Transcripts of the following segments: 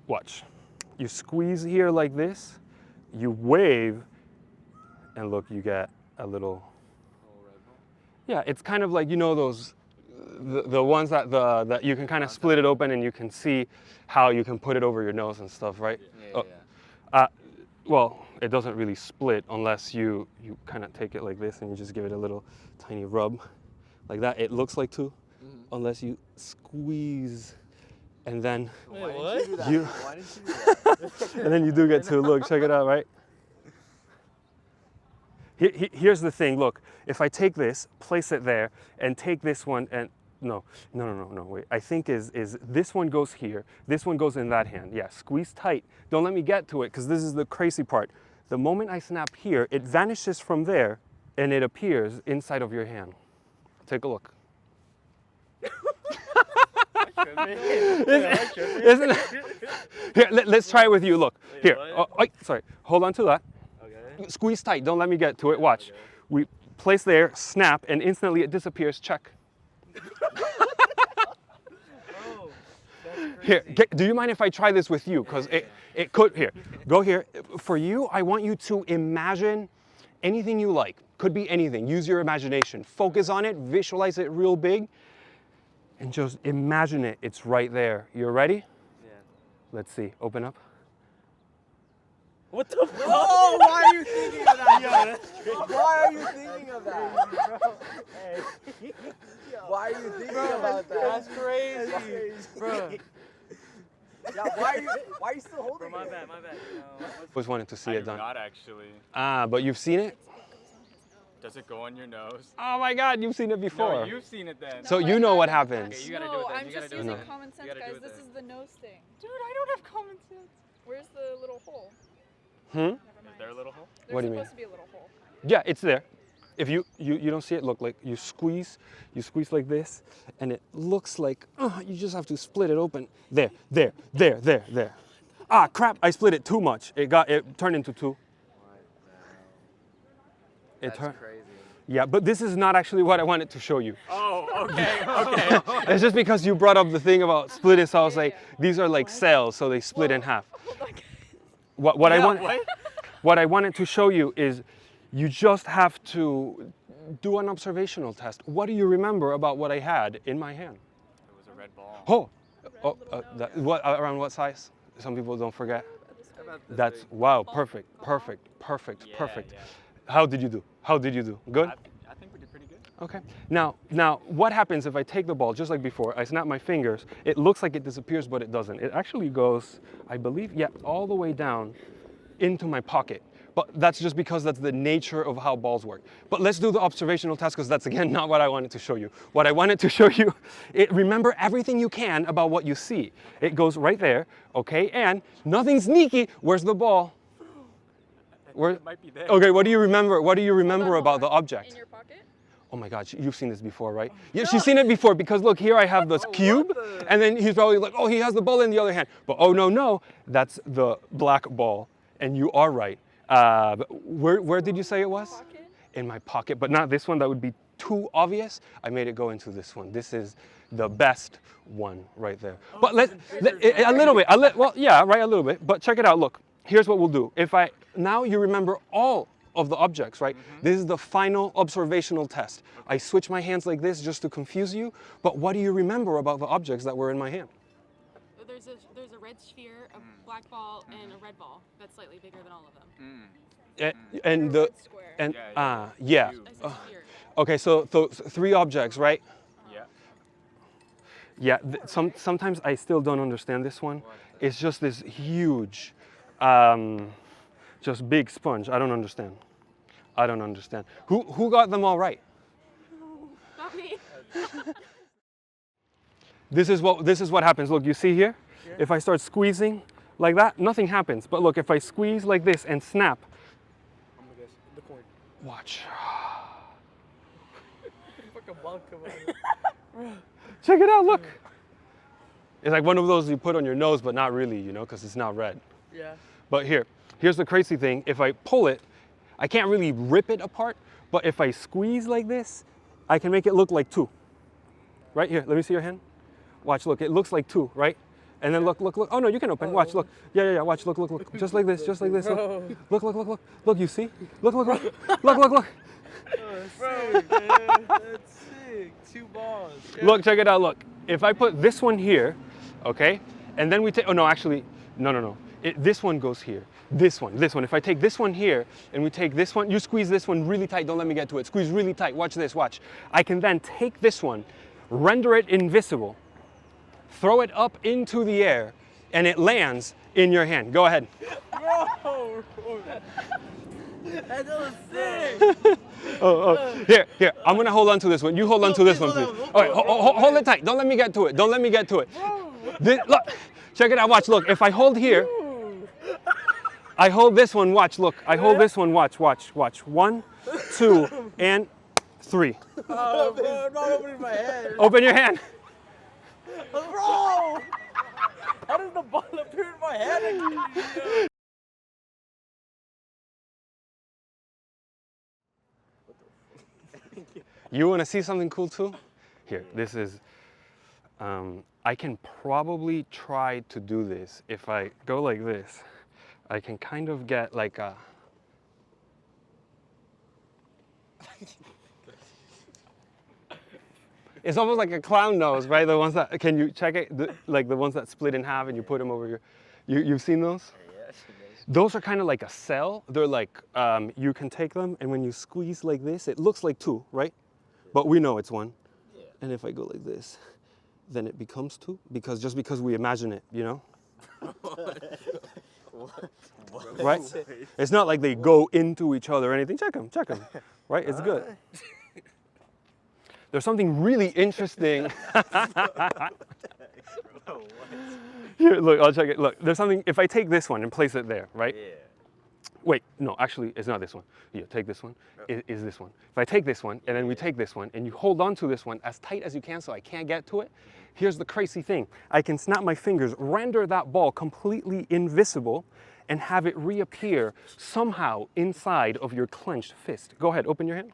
Watch. You squeeze here like this, you wave, and look, you get a little. Yeah, it's kind of like, you know, those, the ones that you can kind of split it open and you can see how you can put it over your nose and stuff, right? Yeah. Well, it doesn't really split unless you kind of take it like this and you just give it a little tiny rub like that. It looks like two, unless you squeeze and then Wait, what? you Why didn't you do that? and then you do get two. Look, check it out, right? Here's the thing, look, if I take this, place it there, and take this one, and no, wait. I think is this one goes here, this one goes in that hand. Yeah, squeeze tight. Don't let me get to it, because this is the crazy part. The moment I snap here, it vanishes from there, and it appears inside of your hand. Take a look. Isn't it? Here, let's try it with you. Look, here. Oh, sorry, hold on to that. Okay. Squeeze tight, don't let me get to it. Watch. Okay. We place there, snap, and instantly it disappears. Check. Oh, that's crazy. Here, do you mind if I try this with you? Because it could, here, go here. For you, I want you to imagine anything you like. Could be anything. Use your imagination. Focus on it, visualize it real big, and just imagine it. It's right there. You're ready? Yeah. Let's see. Open up. What the fuck? Oh, why are you thinking of that? Why are you thinking of that? Hey. Why are you thinking about that? That's crazy. Bro. Yeah, why are you still holding it? My bad. Always wanted to see I it do done. not actually. But you've seen it? Does it go on your nose? Oh my God, you've seen it before. No, you've seen it then. So No, you I know what haven't. happens. Okay, you gotta do No, it then. I'm You gotta just do it using then. common sense, You gotta do guys. it This then. is the nose thing. Dude, I don't have common sense. Where's the little hole? Hmm? Never Is mind. there a little hole? There's What do you supposed mean? to be a little hole. Yeah, it's there. If you don't see it, look, like you squeeze like this, and it looks like, you just have to split it open. There. Ah, crap, I split it too much. It turned into two. That's crazy. Yeah, but this is not actually what I wanted to show you. Oh, okay. It's just because you brought up the thing about splitting, so I was like, Yeah. these are like cells, so they split in half. Hold on, guys. What I wanted to show you is you just have to do an observational test. What do you remember about what I had in my hand? It was a red ball. Around what size? Some people don't forget. About this That's, big. wow, perfect. Yeah. How did you do? Good? I think we did pretty good. Okay. Now, what happens if I take the ball, just like before, I snap my fingers, it looks like it disappears, but it doesn't. It actually goes, I believe, all the way down into my pocket. But that's just because that's the nature of how balls work. But let's do the observational test, because that's, again, not what I wanted to show you. What I wanted to show you, remember everything you can about what you see. It goes right there, okay? And nothing sneaky. Where's the ball? It might be there. Okay, what do you remember? What do you Hold remember on, about hold the on. object? In your pocket? Oh my God, you've seen this before, right? Yeah, she's seen it before, because look, here I have this cube, the- and then he's probably like, oh, he has the ball in the other hand. But oh, no, that's the black ball, and you are right. Where did you say it was? Pocket? In my pocket, but not this one. That would be too obvious. I made it go into this one. This is the best one right there. But a little bit. A little bit. But check it out. Look, here's what we'll do. Now you remember all of the objects, right? This is the final observational test. I switch my hands like this just to confuse you. But what do you remember about the objects that were in my hand? There's a red sphere, a black ball, and a red ball that's slightly bigger than all of them. And Or the red square. and Yeah. I said sphere. Okay, so three objects, right? Yeah. Yeah, sometimes I still don't understand this one. It's just this huge, just big sponge. I don't understand. Who got them all right? Not me. This is what happens. Look, you see here? Yeah. If I start squeezing like that, nothing happens. But look, if I squeeze like this and snap, I'm gonna guess the coin. watch. Fucking ball come out. Check it out, look. It's like one of those you put on your nose, but not really, because it's not red. Yeah. But here's the crazy thing. If I pull it, I can't really rip it apart, but if I squeeze like this, I can make it look like two. Right here, let me see your hand. Watch, look, it looks like two, right? And then look. Oh no, you can open. Watch, look. Yeah. Watch, look. Just like this. Look. Look, you see? Look. Bro, that's sick. 2 balls. Look, check it out, look. If I put this one here, okay, and then we take, oh no, actually, no. This one goes here. This one. If I take this one here, and we take this one, you squeeze this one really tight, don't let me get to it. Squeeze really tight, watch this, watch. I can then take this one, render it invisible, throw it up into the air, and it lands in your hand. Go ahead. Bro, that was sick. Here. I'm gonna hold on to this one. You hold on to this one, please. All right, hold it tight. Don't let me get to it. Look, check it out. Watch. Look. If I hold here, I hold this one. Watch. Look. I hold this one. Watch. 1, 2, and 3. Oh, bro, I'm not opening my hand. Open your hand. Bro, how does the ball appear in my hand? You want to see something cool too? Here, this is, I can probably try to do this. If I go like this, I can kind of get like a, it's almost like a clown nose, right? The ones that, can you check it? Like the ones that split in half and you put them over your, you've seen those? Those are kind of like a cell. They're like, you can take them and when you squeeze like this, it looks like 2, right? But we know it's 1. Yeah. And if I go like this, then it becomes 2 because we imagine it, you know? What? Right? It's not like they go into each other or anything. Check them. Right? It's good. There's something really interesting. Here, look, I'll check it. Look, there's something, if I take this one and place it there, right? Yeah. Wait, no, actually, it's not this one. Yeah, take this one. Is this one. If I take this one, and then we take this one, and you hold on to this one as tight as you can so I can't get to it, here's the crazy thing. I can snap my fingers, render that ball completely invisible, and have it reappear somehow inside of your clenched fist. Go ahead, open your hand.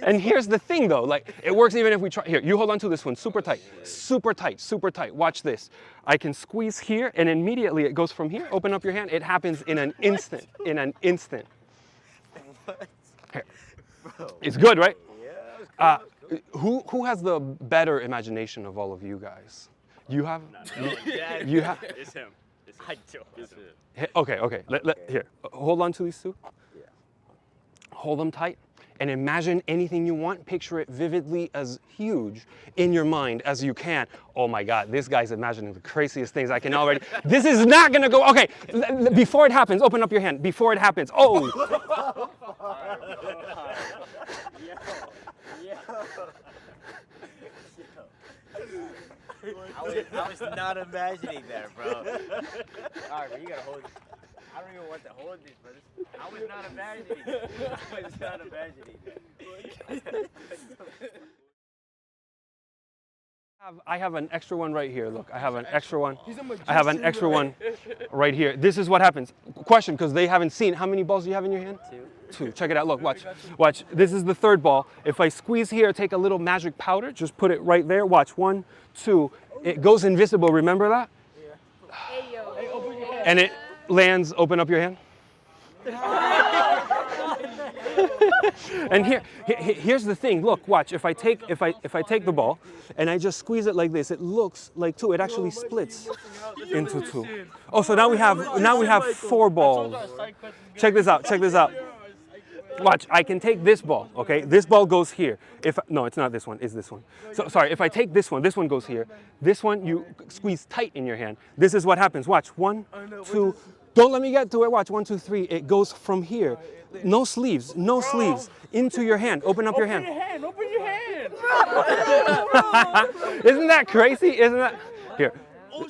And here's the thing though, like it works even if we try, here, you hold on to this one super tight. Watch this. I can squeeze here and immediately it goes from here, open up your hand, it happens in an instant, Here. It's good, right? Who has the better imagination of all of you guys? You have? You have? It's him. I don't. Okay. Here, hold on to these 2. Yeah. Hold them tight and imagine anything you want. Picture it vividly as huge in your mind as you can. Oh my God, this guy's imagining the craziest things I can already. This is not gonna go, okay, before it happens, open up your hand. Before it happens, oh. I was not imagining that, bro. All right, bro, you gotta hold it. I don't even want to hold this, bro. I was not imagining that. I have an extra one right here. Look, I have an extra one. I have an extra one right here. This is what happens. Question, because they haven't seen. How many balls do you have in your hand? 2. Check it out. Look, watch. This is the 3rd ball. If I squeeze here, take a little magic powder, just put it right there. Watch. 1, 2. It goes invisible. Remember that? Yeah. And it lands. Open up your hand. And here's the thing. Look, watch. If I take the ball and I just squeeze it like this, it looks like 2. It actually splits into 2. Oh, so now we have 4 balls. Check this out. Watch. I can take this ball. Okay, this ball goes here. No, it's not this one. It's this one. So sorry. If I take this one goes here. This one you squeeze tight in your hand. This is what happens. Watch. 1, 2. Don't let me get to it. Watch. 1, 2, 3. It goes from here. No sleeves, into your hand. Open up your hand. Open your hand. Isn't that crazy? Isn't that? Here. Oh,